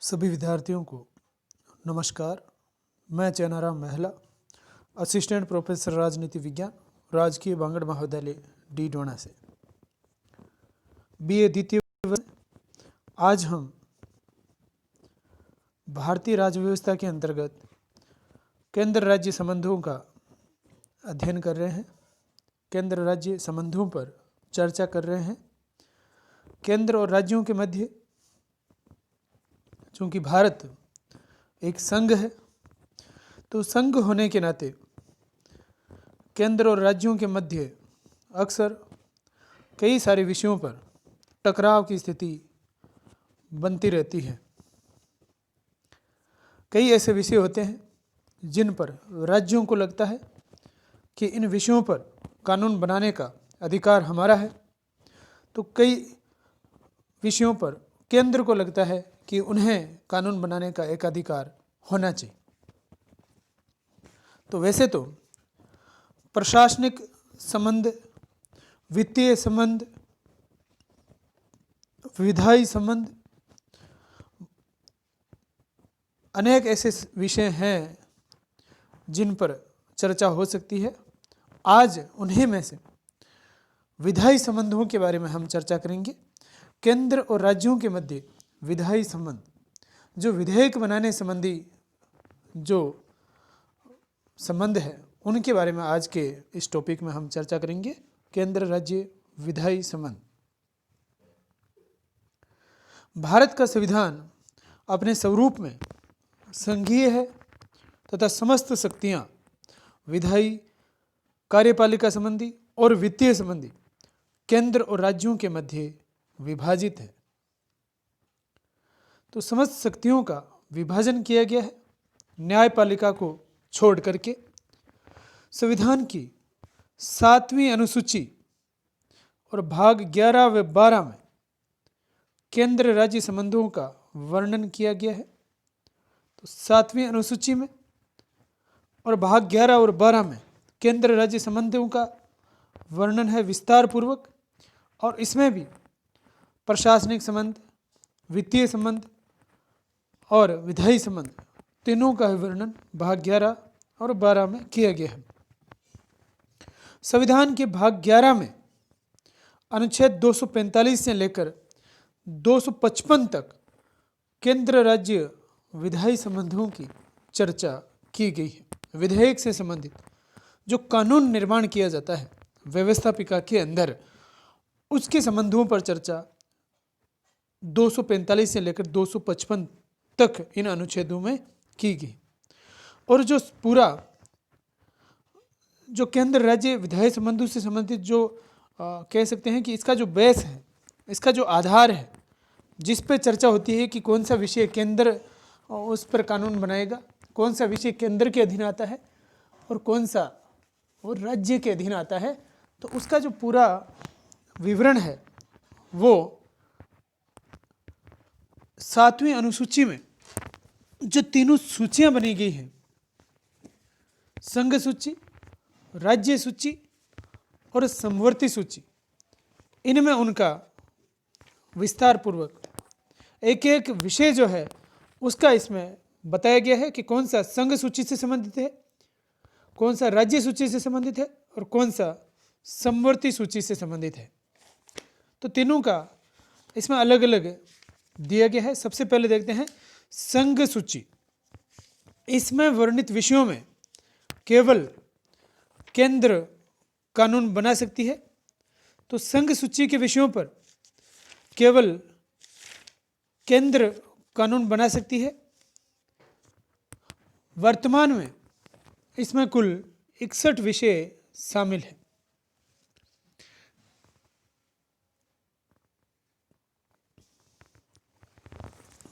सभी विद्यार्थियों को नमस्कार। मैं चैनाराम महला, असिस्टेंट प्रोफेसर राजनीति विज्ञान, राजकीय बांगड़ महाविद्यालय डीडोना से बीए द्वितीय वर्ष। आज हम भारतीय राज्य व्यवस्था के अंतर्गत केंद्र राज्य संबंधों का अध्ययन कर रहे हैं। केंद्र राज्य संबंधों पर चर्चा कर रहे हैं। केंद्र और राज्यों के मध्य, चूँकि भारत एक संघ है, तो संघ होने के नाते केंद्र और राज्यों के मध्य अक्सर कई सारे विषयों पर टकराव की स्थिति बनती रहती है। कई ऐसे विषय होते हैं जिन पर राज्यों को लगता है कि इन विषयों पर कानून बनाने का अधिकार हमारा है, तो कई विषयों पर केंद्र को लगता है कि उन्हें कानून बनाने का एक अधिकार होना चाहिए। तो वैसे तो प्रशासनिक संबंध, वित्तीय संबंध, विधायी संबंध, अनेक ऐसे विषय हैं जिन पर चर्चा हो सकती है। आज उन्हीं में से विधायी संबंधों के बारे में हम चर्चा करेंगे। केंद्र और राज्यों के मध्य विधायी संबंध, जो विधेयक बनाने संबंधी जो संबंध है, उनके बारे में आज के इस टॉपिक में हम चर्चा करेंगे। केंद्र राज्य विधायी संबंध। भारत का संविधान अपने स्वरूप में संघीय है तथा समस्त शक्तियां विधायी, कार्यपालिका संबंधी और वित्तीय संबंधी केंद्र और राज्यों के मध्य विभाजित है। तो समस्त शक्तियों का विभाजन किया गया है न्यायपालिका को छोड़ करके। संविधान की 7वीं अनुसूची और भाग 11 व 12 में केंद्र राज्य संबंधों का वर्णन किया गया है। तो 7वीं अनुसूची में और भाग 11 और 12 में केंद्र राज्य संबंधों का वर्णन है विस्तार पूर्वक, और इसमें भी प्रशासनिक संबंध, वित्तीय संबंध और विधायी संबंध तीनों का वर्णन भाग 11 और 12 में किया गया है। संविधान के भाग 11 में अनुच्छेद 245 से लेकर 255 तक केंद्र राज्य विधायी संबंधों की चर्चा की गई है। विधेयक से संबंधित जो कानून निर्माण किया जाता है व्यवस्थापिका के अंदर, उसके संबंधों पर चर्चा 245 से लेकर 255 तक इन अनुच्छेदों में की गई। और जो पूरा जो केंद्र राज्य विधायी संबंधों से संबंधित जो कह सकते हैं कि इसका जो बेस है, इसका जो आधार है, जिस पे चर्चा होती है कि कौन सा विषय केंद्र उस पर कानून बनाएगा, कौन सा विषय केंद्र के अधीन आता है और कौन सा वो राज्य के अधीन आता है, तो उसका जो पूरा विवरण है वो 7वीं अनुसूची में जो तीनों सूचियां बनी गई हैं, संघ सूची, राज्य सूची और समवर्ती सूची, इनमें उनका विस्तार पूर्वक एक एक विषय जो है उसका इसमें बताया गया है कि कौन सा संघ सूची से संबंधित है, कौन सा राज्य सूची से संबंधित है और कौन सा समवर्ती सूची से संबंधित है। तो तीनों का इसमें अलग अलग दिया गया है। सबसे पहले देखते हैं संघ सूची। इसमें वर्णित विषयों में केवल केंद्र कानून बना सकती है। तो संघ सूची के विषयों पर केवल केंद्र कानून बना सकती है। वर्तमान में इसमें कुल 61 विषय शामिल हैं।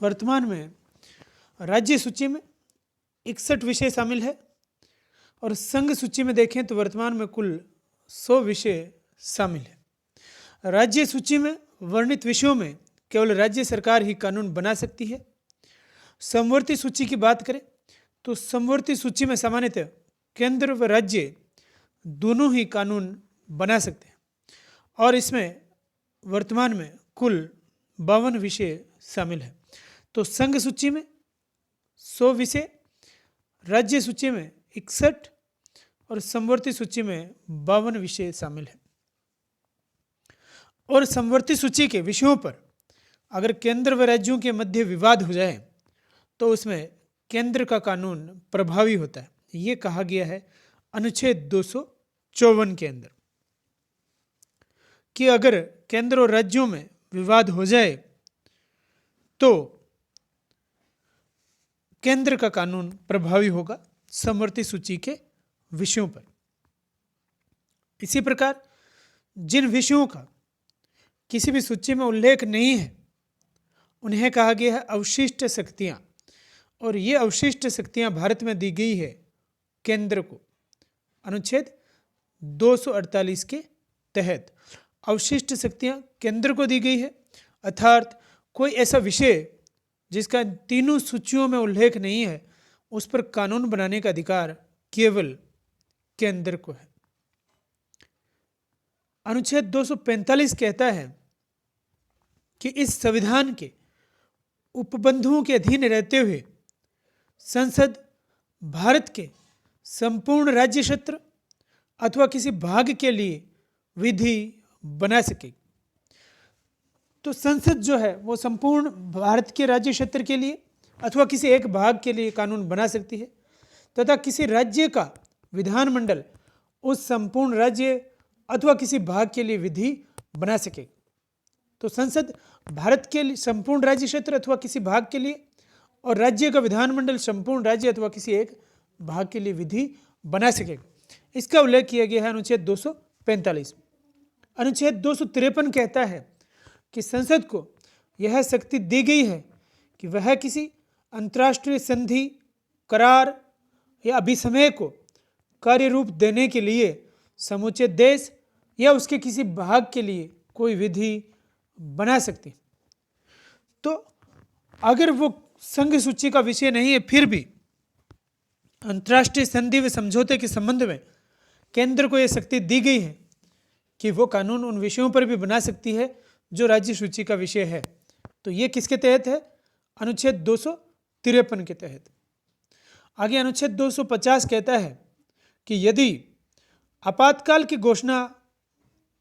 वर्तमान में राज्य सूची में 61 विषय शामिल है और संघ सूची में देखें तो वर्तमान में कुल 100 विषय शामिल है। राज्य सूची में वर्णित विषयों में केवल राज्य सरकार ही कानून बना सकती है। समवर्ती सूची की बात करें तो समवर्ती सूची में सामान्यतः केंद्र व राज्य दोनों ही कानून बना सकते हैं और इसमें वर्तमान में कुल 52 विषय शामिल हैं। तो संघ सूची में 100 विषय, राज्य सूची में 61 और समवर्ती सूची में 52 विषय शामिल है। और समवर्ती सूची के विषयों पर अगर केंद्र व राज्यों के मध्य विवाद हो जाए तो उसमें केंद्र का कानून प्रभावी होता है। ये कहा गया है अनुच्छेद 254 के अंदर कि अगर केंद्र और राज्यों में विवाद हो जाए तो केंद्र का कानून प्रभावी होगा समवर्ती सूची के विषयों पर। इसी प्रकार जिन विषयों का किसी भी सूची में उल्लेख नहीं है उन्हें कहा गया है अवशिष्ट शक्तियां, और ये अवशिष्ट शक्तियां भारत में दी गई है केंद्र को अनुच्छेद 248 के तहत। अवशिष्ट शक्तियां केंद्र को दी गई है, अर्थात कोई ऐसा विषय जिसका तीनों सूचियों में उल्लेख नहीं है उस पर कानून बनाने का अधिकार केवल केंद्र को है। अनुच्छेद 245 कहता है कि इस संविधान के उपबंधों के अधीन रहते हुए संसद भारत के संपूर्ण राज्य क्षेत्र अथवा किसी भाग के लिए विधि बना सके। तो संसद जो है वो संपूर्ण भारत के राज्य क्षेत्र के लिए अथवा किसी एक भाग के लिए कानून बना सकती है, तथा किसी राज्य का विधानमंडल उस संपूर्ण राज्य अथवा किसी भाग के लिए विधि बना सके। तो संसद भारत के संपूर्ण राज्य क्षेत्र अथवा किसी भाग के लिए और राज्य का विधानमंडल संपूर्ण राज्य अथवा किसी एक भाग के लिए विधि बना सकेगा। इसका उल्लेख किया गया है अनुच्छेद 245। अनुच्छेद 253 कहता है कि संसद को यह शक्ति दी गई है कि वह किसी अंतर्राष्ट्रीय संधि, करार या अभिसमय को कार्य रूप देने के लिए समूचे देश या उसके किसी भाग के लिए कोई विधि बना सकती। तो अगर वो संघ सूची का विषय नहीं है फिर भी अंतर्राष्ट्रीय संधि व समझौते के संबंध में केंद्र को यह शक्ति दी गई है कि वो कानून उन विषयों पर भी बना सकती है जो राज्य सूची का विषय है। तो ये किसके तहत है? अनुच्छेद 253 के तहत। आगे अनुच्छेद 250 कहता है कि यदि आपातकाल की घोषणा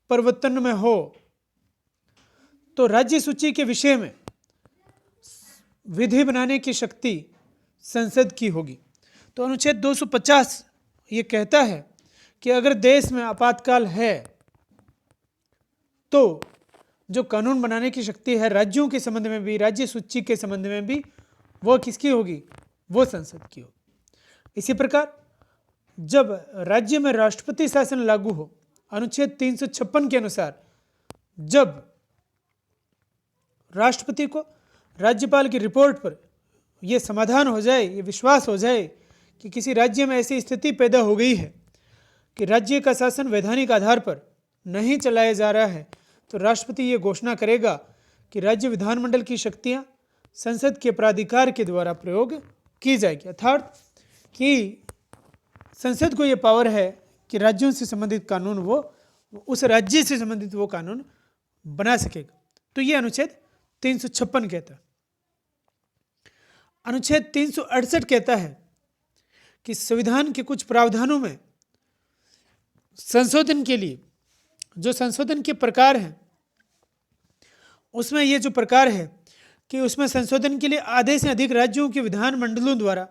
प्रवर्तन में हो तो राज्य सूची के विषय में विधि बनाने की शक्ति संसद की होगी। तो अनुच्छेद 250 ये कहता है कि अगर देश में आपातकाल है तो जो कानून बनाने की शक्ति है राज्यों के संबंध में भी, राज्य सूची के संबंध में भी, वो किसकी होगी? वो संसद की होगी। इसी प्रकार जब राज्य में राष्ट्रपति शासन लागू हो, अनुच्छेद 356 के अनुसार जब राष्ट्रपति को राज्यपाल की रिपोर्ट पर यह समाधान हो जाए, ये विश्वास हो जाए कि किसी राज्य में ऐसी स्थिति पैदा हो गई है कि राज्य का शासन वैधानिक आधार पर नहीं चलाया जा रहा है, तो राष्ट्रपति ये घोषणा करेगा कि राज्य विधानमंडल की शक्तियां संसद के प्राधिकार के द्वारा प्रयोग की जाएगी। अर्थात कि संसद को ये पावर है कि राज्यों से संबंधित कानून वो उस राज्य से संबंधित वो कानून बना सकेगा। तो ये अनुच्छेद 356 कहता है। अनुच्छेद 368 कहता है कि संविधान के कुछ प्रावधानों में संशोधन के लिए जो संशोधन के प्रकार हैं उसमें ये जो प्रकार है कि उसमें संशोधन के लिए आधे से अधिक राज्यों के विधानमंडलों द्वारा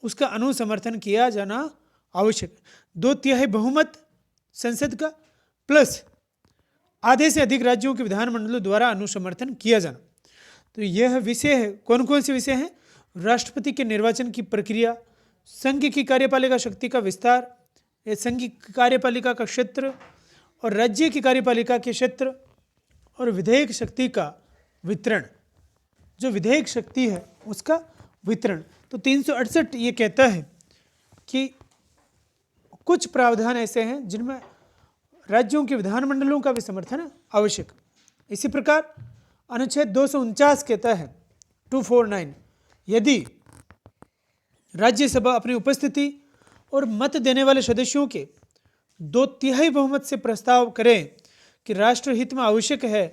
उसका अनुसमर्थन किया जाना आवश्यक। 2/3 बहुमत संसद का प्लस आधे से अधिक राज्यों के विधानमंडलों द्वारा अनुसमर्थन किया जाना। तो यह विषय है, कौन कौन से विषय हैं? राष्ट्रपति के निर्वाचन की प्रक्रिया, संघ की कार्यपालिका शक्ति का विस्तार, संघ की कार्यपालिका का क्षेत्र और राज्य की कार्यपालिका के क्षेत्र, और विधेयक शक्ति का वितरण, जो विधेयक शक्ति है उसका वितरण। तो 368 ये कहता है कि कुछ प्रावधान ऐसे हैं जिनमें राज्यों के विधानमंडलों का भी समर्थन आवश्यक। इसी प्रकार अनुच्छेद 249 कहता है 249, यदि राज्यसभा अपनी उपस्थिति और मत देने वाले सदस्यों के 2/3 बहुमत से प्रस्ताव करे कि राष्ट्रहित में आवश्यक है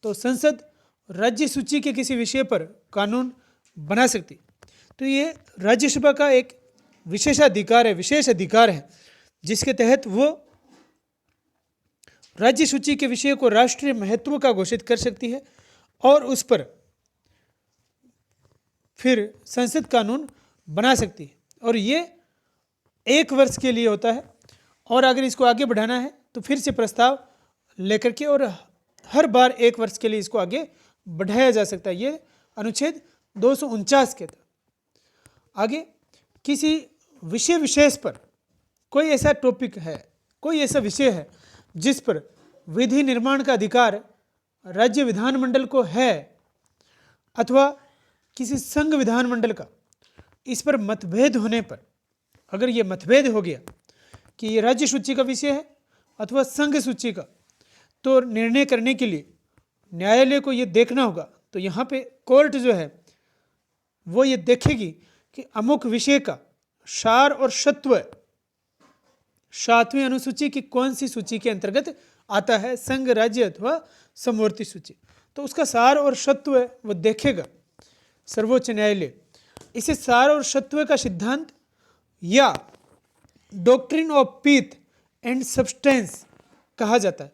तो संसद राज्य सूची के किसी विषय पर कानून बना सकती है। तो ये राज्यसभा का एक विशेष अधिकार है जिसके तहत वो राज्य सूची के विषय को राष्ट्रीय महत्व का घोषित कर सकती है और उस पर फिर संसद कानून बना सकती है। और ये 1 वर्ष के लिए होता है और अगर इसको आगे बढ़ाना है तो फिर से प्रस्ताव लेकर के और हर बार 1 वर्ष के लिए इसको आगे बढ़ाया जा सकता है। ये अनुच्छेद 249 के तहत। आगे किसी विषय विशेष पर कोई ऐसा टॉपिक है, कोई ऐसा विषय है जिस पर विधि निर्माण का अधिकार राज्य विधानमंडल को है अथवा किसी संघ विधानमंडल का, इस पर मतभेद होने पर, अगर ये मतभेद हो गया कि ये राज्य सूची का विषय है अथवा संघ सूची का, तो निर्णय करने के लिए न्यायालय को ये देखना होगा। तो यहाँ पे कोर्ट जो है वो ये देखेगी कि अमुक विषय का सार और सत्व 7वीं अनुसूची की कौन सी सूची के अंतर्गत आता है, संघ, राज्य अथवा समवर्ती सूची। तो उसका सार और सत्व वो देखेगा सर्वोच्च न्यायालय। इसे सार और सत्व का सिद्धांत या doctrine of pith and substance कहा जाता है।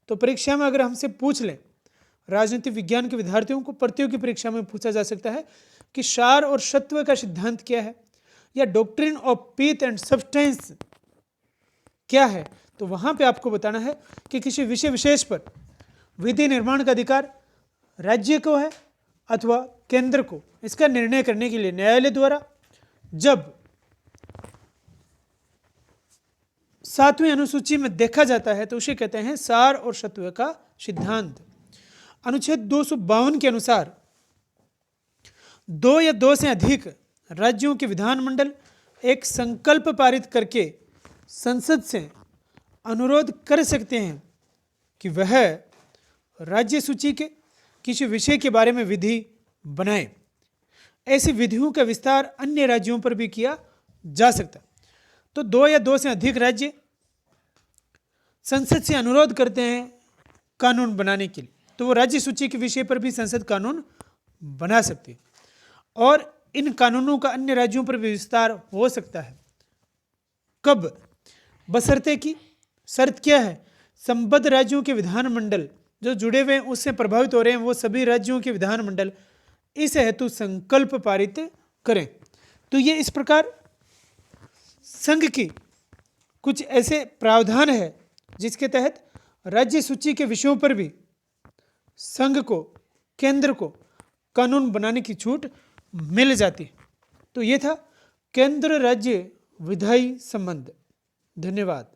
तो परीक्षा में अगर हमसे पूछ लें, राजनीतिक विज्ञान के विद्यार्थियों को प्रतियोगी परीक्षा में पूछा जा सकता है कि सार और सत्व का सिद्धांत क्या है या doctrine of pith and substance क्या है, तो वहाँ पे आपको बताना है कि किसी विषय विशेष पर विधि निर्माण का अधिकार राज्य को है अथवा केंद्र को। इसका निर्णय करने के लिए न्यायालय द्वारा जब 7वीं अनुसूची में देखा जाता है तो उसे कहते हैं सार और सत्व का सिद्धांत। अनुच्छेद 252 के अनुसार 2 या 2 से अधिक राज्यों के विधानमंडल एक संकल्प पारित करके संसद से अनुरोध कर सकते हैं कि वह राज्य सूची के किसी विषय के बारे में विधि बनाए। ऐसी विधियों का विस्तार अन्य राज्यों पर भी किया जा सकता है। तो 2 या 2 से अधिक राज्य संसद से अनुरोध करते हैं कानून बनाने के लिए, तो वो राज्य सूची के विषय पर भी संसद कानून बना सकती है और इन कानूनों का अन्य राज्यों पर भी विस्तार हो सकता है। कब? बशर्ते की शर्त क्या है, संबद्ध राज्यों के विधानमंडल जो जुड़े हुए हैं उससे प्रभावित हो रहे हैं वो सभी राज्यों के विधानमंडल इस हेतु संकल्प पारित करें। तो ये इस प्रकार संघ की कुछ ऐसे प्रावधान है जिसके तहत राज्य सूची के विषयों पर भी संघ को, केंद्र को कानून बनाने की छूट मिल जाती है। तो ये था केंद्र राज्य विधायी संबंध। धन्यवाद।